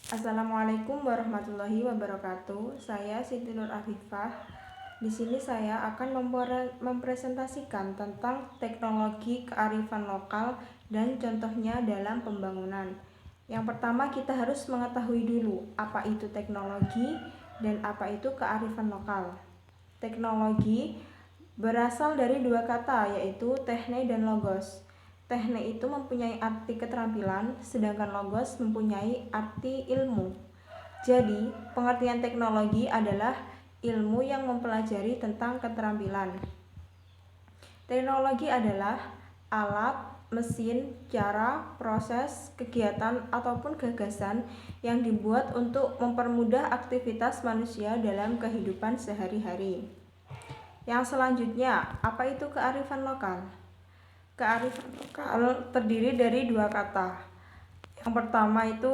Assalamualaikum warahmatullahi wabarakatuh. Saya Siti Nur Afifah. Di sini saya akan mempresentasikan tentang teknologi kearifan lokal dan contohnya dalam pembangunan. Yang pertama, kita harus mengetahui dulu apa itu teknologi dan apa itu kearifan lokal. Teknologi berasal dari dua kata, yaitu tekne dan logos. Tekne itu mempunyai arti keterampilan, sedangkan logos mempunyai arti ilmu. Jadi, pengertian teknologi adalah ilmu yang mempelajari tentang keterampilan. Teknologi adalah alat, mesin, cara, proses, kegiatan, ataupun gagasan yang dibuat untuk mempermudah aktivitas manusia dalam kehidupan sehari-hari. Yang selanjutnya, apa itu kearifan lokal? Kearifan lokal terdiri dari dua kata. Yang pertama itu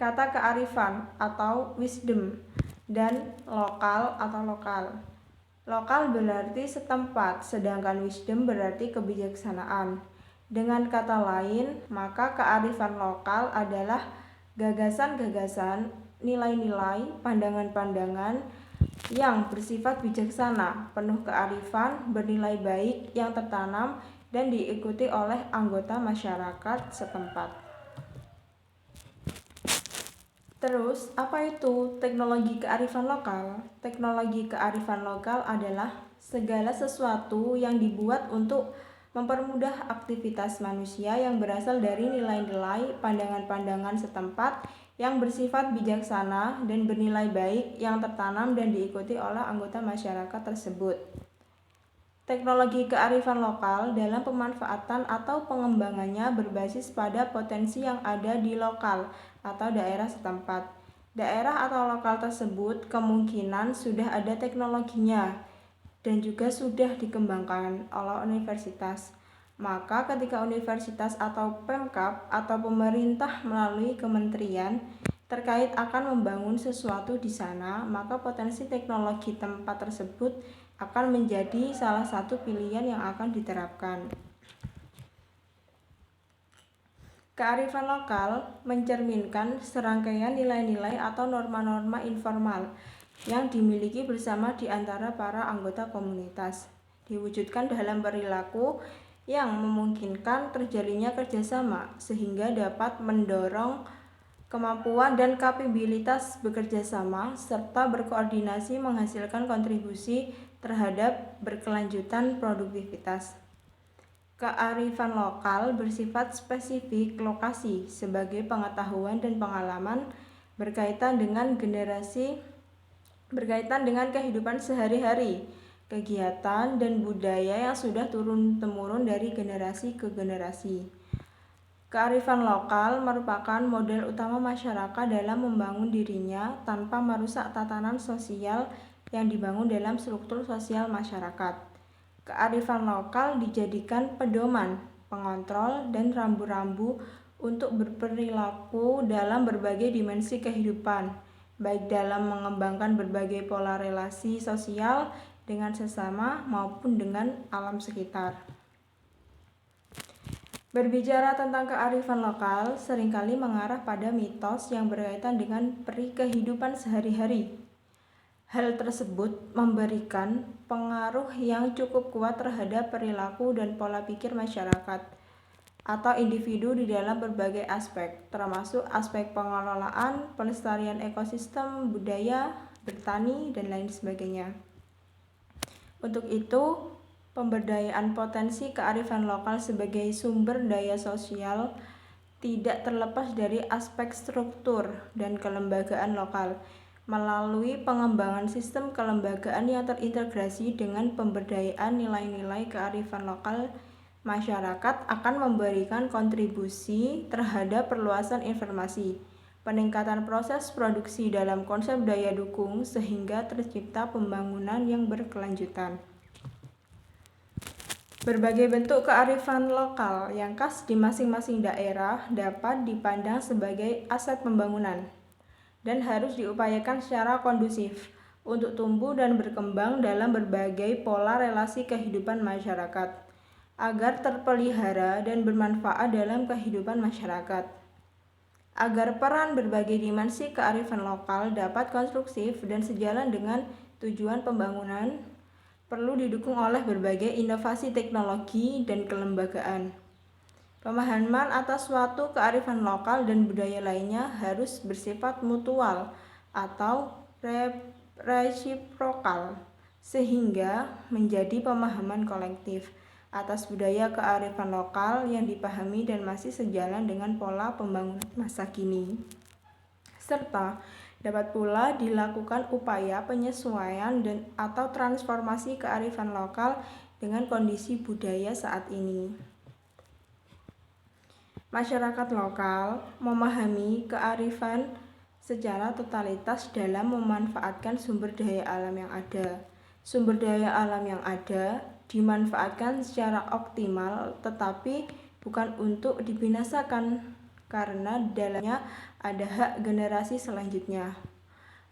kata kearifan atau wisdom dan lokal atau lokal. Lokal berarti setempat, sedangkan wisdom berarti kebijaksanaan. Dengan kata lain, maka kearifan lokal adalah gagasan-gagasan, nilai-nilai, pandangan-pandangan yang bersifat bijaksana, penuh kearifan, bernilai baik yang tertanam dan diikuti oleh anggota masyarakat setempat. Terus, apa itu teknologi kearifan lokal? Teknologi kearifan lokal adalah segala sesuatu yang dibuat untuk mempermudah aktivitas manusia yang berasal dari nilai-nilai, pandangan-pandangan setempat yang bersifat bijaksana dan bernilai baik yang tertanam dan diikuti oleh anggota masyarakat tersebut. Teknologi kearifan lokal dalam pemanfaatan atau pengembangannya berbasis pada potensi yang ada di lokal atau daerah setempat. Daerah atau lokal tersebut kemungkinan sudah ada teknologinya dan juga sudah dikembangkan oleh universitas. Maka ketika universitas atau Pemkab atau pemerintah melalui kementerian terkait akan membangun sesuatu di sana, maka potensi teknologi tempat tersebut akan menjadi salah satu pilihan yang akan diterapkan. Kearifan lokal mencerminkan serangkaian nilai-nilai atau norma-norma informal yang dimiliki bersama di antara para anggota komunitas, diwujudkan dalam perilaku yang memungkinkan terjalinnya kerjasama sehingga dapat mendorong kemampuan dan kapabilitas bekerja sama serta berkoordinasi menghasilkan kontribusi terhadap berkelanjutan produktivitas. Kearifan lokal bersifat spesifik lokasi sebagai pengetahuan dan pengalaman berkaitan dengan kehidupan sehari-hari, kegiatan dan budaya yang sudah turun-temurun dari generasi ke generasi. Kearifan lokal merupakan model utama masyarakat dalam membangun dirinya tanpa merusak tatanan sosial yang dibangun dalam struktur sosial masyarakat. Kearifan lokal dijadikan pedoman, pengontrol, dan rambu-rambu untuk berperilaku dalam berbagai dimensi kehidupan, baik dalam mengembangkan berbagai pola relasi sosial dengan sesama maupun dengan alam sekitar. Berbicara tentang kearifan lokal seringkali mengarah pada mitos yang berkaitan dengan peri kehidupan sehari-hari. Hal tersebut memberikan pengaruh yang cukup kuat terhadap perilaku dan pola pikir masyarakat atau individu di dalam berbagai aspek, termasuk aspek pengelolaan, pelestarian ekosistem, budaya, bertani, dan lain sebagainya. Untuk itu, pemberdayaan potensi kearifan lokal sebagai sumber daya sosial tidak terlepas dari aspek struktur dan kelembagaan lokal melalui pengembangan sistem kelembagaan yang terintegrasi dengan pemberdayaan nilai-nilai kearifan lokal. Masyarakat akan memberikan kontribusi terhadap perluasan informasi, peningkatan proses produksi dalam konsep daya dukung sehingga tercipta pembangunan yang berkelanjutan. Berbagai bentuk kearifan lokal yang khas di masing-masing daerah dapat dipandang sebagai aset pembangunan dan harus diupayakan secara kondusif untuk tumbuh dan berkembang dalam berbagai pola relasi kehidupan masyarakat agar terpelihara dan bermanfaat dalam kehidupan masyarakat. Agar peran berbagai dimensi kearifan lokal dapat konstruktif dan sejalan dengan tujuan pembangunan, perlu didukung oleh berbagai inovasi teknologi dan kelembagaan. Pemahaman atas suatu kearifan lokal dan budaya lainnya harus bersifat mutual atau resiprokal, sehingga menjadi pemahaman kolektif atas budaya kearifan lokal yang dipahami dan masih sejalan dengan pola pembangunan masa kini. Serta dapat pula dilakukan upaya penyesuaian dan atau transformasi kearifan lokal dengan kondisi budaya saat ini. Masyarakat lokal memahami kearifan secara totalitas dalam memanfaatkan sumber daya alam yang ada. Sumber daya alam yang ada dimanfaatkan secara optimal, tetapi bukan untuk dibinasakan, karena dalamnya ada hak generasi selanjutnya.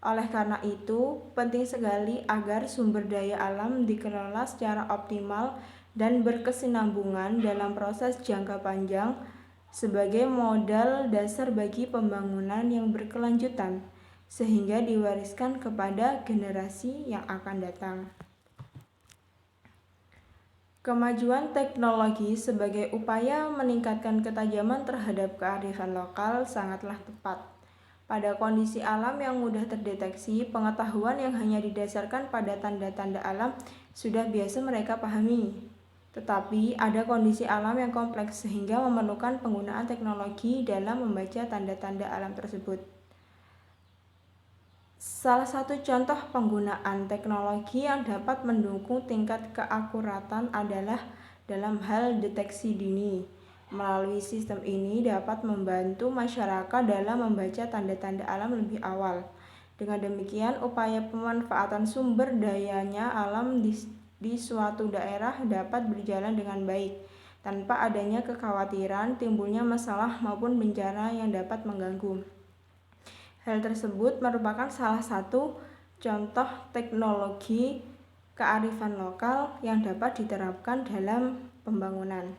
Oleh karena itu, penting sekali agar sumber daya alam dikelola secara optimal dan berkesinambungan dalam proses jangka panjang sebagai modal dasar bagi pembangunan yang berkelanjutan, sehingga diwariskan kepada generasi yang akan datang. Kemajuan teknologi sebagai upaya meningkatkan ketajaman terhadap kearifan lokal sangatlah tepat. Pada kondisi alam yang mudah terdeteksi, pengetahuan yang hanya didasarkan pada tanda-tanda alam sudah biasa mereka pahami. Tetapi ada kondisi alam yang kompleks sehingga memerlukan penggunaan teknologi dalam membaca tanda-tanda alam tersebut. Salah satu contoh penggunaan teknologi yang dapat mendukung tingkat keakuratan adalah dalam hal deteksi dini. Melalui sistem ini dapat membantu masyarakat dalam membaca tanda-tanda alam lebih awal. Dengan demikian, upaya pemanfaatan sumber dayanya alam di suatu daerah dapat berjalan dengan baik, tanpa adanya kekhawatiran timbulnya masalah maupun bencana yang dapat mengganggu. Hal tersebut merupakan salah satu contoh teknologi kearifan lokal yang dapat diterapkan dalam pembangunan.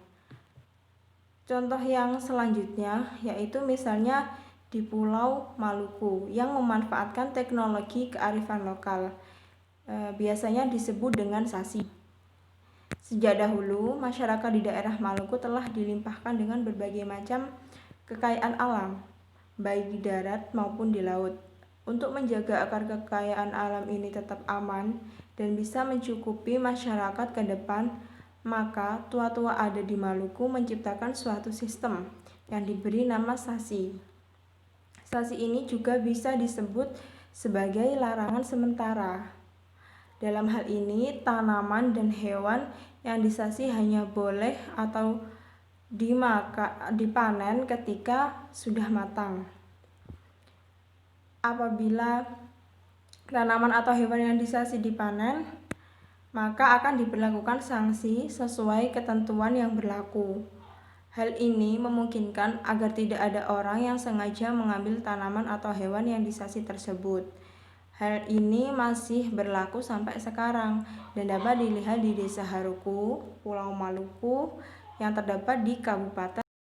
Contoh yang selanjutnya yaitu misalnya di Pulau Maluku yang memanfaatkan teknologi kearifan lokal, biasanya disebut dengan SASI. Sejak dahulu, masyarakat di daerah Maluku telah dilimpahkan dengan berbagai macam kekayaan alam, baik di darat maupun di laut. Untuk menjaga agar kekayaan alam ini tetap aman dan bisa mencukupi masyarakat ke depan, maka tua-tua ada di Maluku menciptakan suatu sistem yang diberi nama SASI. SASI ini juga bisa disebut sebagai larangan sementara. Dalam hal ini, tanaman dan hewan yang disasi hanya boleh atau dipanen ketika sudah matang. Apabila tanaman atau hewan yang disasi dipanen, maka akan diberlakukan sanksi sesuai ketentuan yang berlaku. Hal ini memungkinkan agar tidak ada orang yang sengaja mengambil tanaman atau hewan yang disasi tersebut. Hal ini masih berlaku sampai sekarang dan dapat dilihat di Desa Haruku, Pulau Maluku yang terdapat di Kabupaten